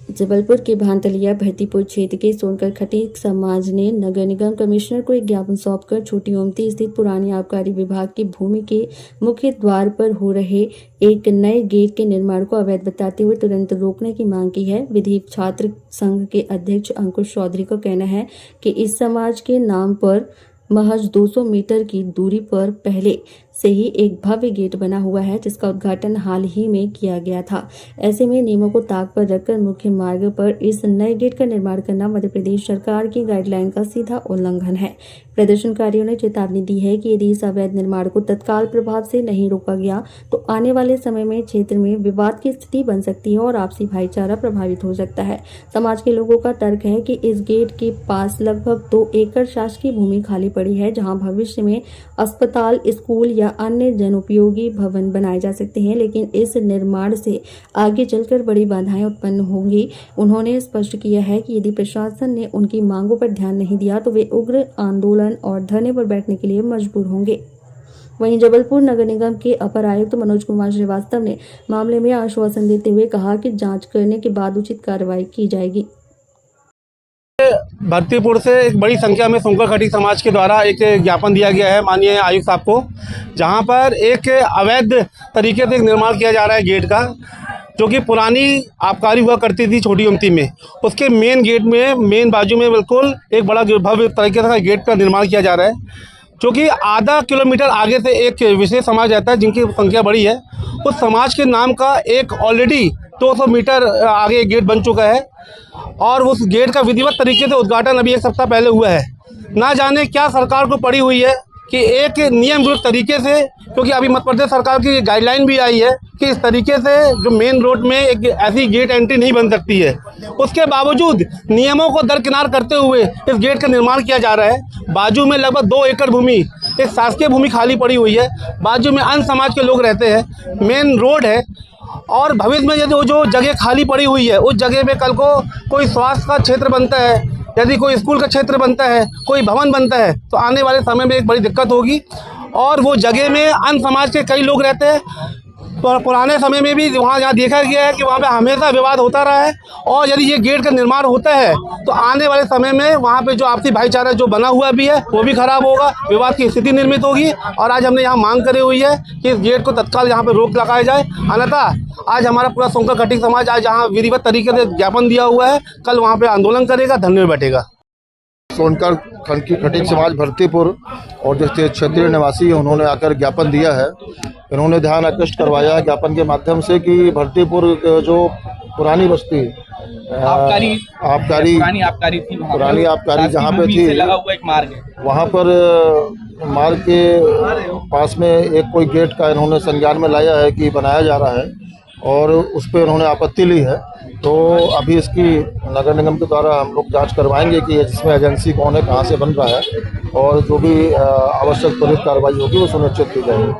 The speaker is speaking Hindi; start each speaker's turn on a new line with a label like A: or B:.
A: जबलपुर के भानतलिया भरतीपुर क्षेत्र के सोनकर खटीक समाज ने नगर निगम कमिश्नर को एक ज्ञापन सौंपकर छोटी ओमती स्थित पुरानी आबकारी विभाग की भूमि के मुख्य द्वार पर हो रहे एक नए गेट के निर्माण को अवैध बताते हुए तुरंत रोकने की मांग की है। विधि छात्र संघ के अध्यक्ष अंकुश चौधरी का कहना है कि इस समाज के नाम पर महज 200 मीटर की दूरी पर पहले से ही एक भव्य गेट बना हुआ है, जिसका उद्घाटन हाल ही में किया गया था। ऐसे में नियमों को ताक पर रखकर मुख्य मार्ग पर इस नए गेट का निर्माण करना मध्य प्रदेश सरकार की गाइडलाइन का सीधा उल्लंघन है। प्रदर्शनकारियों ने चेतावनी दी है कि यदि इस अवैध निर्माण को तत्काल प्रभाव से नहीं रोका गया तो आने वाले समय में क्षेत्र में विवाद की स्थिति बन सकती है और आपसी भाईचारा प्रभावित हो सकता है। समाज के लोगों का तर्क है कि इस गेट के पास लगभग 2 एकड़ शासकीय भूमि खाली पड़ी है, जहां भविष्य में अस्पताल, स्कूल या अन्य जनोपयोगी भवन बनाए जा सकते हैं, लेकिन इस निर्माण से आगे चलकर बड़ी बाधाएं उत्पन्न होंगी। उन्होंने स्पष्ट किया है कि यदि प्रशासन ने उनकी मांगों पर ध्यान नहीं दिया तो वे उग्र आंदोलन और धरने पर बैठने के लिए मजबूर होंगे। वहीं जबलपुर नगर निगम के अपर आयुक्त मनोज कुमार श्रीवास्तव ने मामले में आश्वासन देते हुए कहा कि जांच करने के बाद उचित कार्रवाई की जाएगी।
B: भरतीपुर से एक बड़ी संख्या में सोनकर खटीक समाज के द्वारा एक ज्ञापन दिया गया है माननीय आयुक्त साहब को, जहां पर एक अवैध तरीके से एक निर्माण किया जा रहा है गेट का, जो कि पुरानी आबकारी हुआ करती थी छोटी ओमती में। उसके मेन गेट में, मेन बाजू में बिल्कुल एक बड़ा भव्य तरीके से गेट का निर्माण किया जा रहा है, जो कि आधा किलोमीटर आगे से एक विशेष समाज रहता है जिनकी संख्या बड़ी है। उस समाज के नाम का एक ऑलरेडी 200 मीटर आगे गेट बन चुका है और उस गेट का विधिवत तरीके से उद्घाटन अभी 1 सप्ताह पहले हुआ है। ना जाने क्या सरकार को पड़ी हुई है कि एक नियम विरुद्ध तरीके से, क्योंकि अभी मध्य प्रदेश सरकार की गाइडलाइन भी आई है कि इस तरीके से जो मेन रोड में एक ऐसी गेट एंट्री नहीं बन सकती है, उसके बावजूद नियमों को दरकिनार करते हुए इस गेट का निर्माण किया जा रहा है। बाजू में लगभग 2 एकड़ भूमि, एक शासकीय भूमि खाली पड़ी हुई है, बाजू में अन्य समाज के लोग रहते हैं, मेन रोड है और भविष्य में यदि वो जो जगह खाली पड़ी हुई है उस जगह पे कल को कोई स्वास्थ्य का क्षेत्र बनता है, यदि कोई स्कूल का क्षेत्र बनता है, कोई भवन बनता है, तो आने वाले समय में एक बड़ी दिक्कत होगी। और वो जगह में अन्य समाज के कई लोग रहते हैं, तो पुराने समय में भी वहाँ जहाँ देखा गया है कि वहाँ पे हमेशा विवाद होता रहा है और यदि ये गेट का निर्माण होता है तो आने वाले समय में वहाँ पे जो आपसी भाईचारा जो बना हुआ भी है वो भी खराब होगा, विवाद की स्थिति निर्मित होगी। और आज हमने यहाँ मांग करी हुई है कि इस गेट को तत्काल यहाँ पे रोक लगाया जाए, अन्यथा आज हमारा पूरा सोनकर खटीक समाज आज जहाँ विधिवत तरीके से ज्ञापन दिया हुआ है, कल वहाँ पे आंदोलन करेगा, धरने में बैठेगा।
C: सोनकर खटीक समाज भरतीपुर और जो क्षेत्रीय निवासी है उन्होंने आकर ज्ञापन दिया है। इन्होंने ध्यान आकृष्ट करवाया है ज्ञापन के माध्यम से कि भरतीपुर जो पुरानी बस्ती पुरानी आबकारी जहाँ पे थी,
D: लगा हुआ एक मार्ग है,
C: वहाँ पर मार्ग के पास में एक कोई गेट का इन्होंने संज्ञान में लाया है कि बनाया जा रहा है और उस पर उन्होंने आपत्ति ली है। तो अभी इसकी नगर निगम के द्वारा हम लोग जांच करवाएंगे कि जिसमें एजेंसी कौन है, कहाँ से बन रहा है और जो भी आवश्यक त्वरित कार्रवाई होगी वो सुनिश्चित की जाएगी।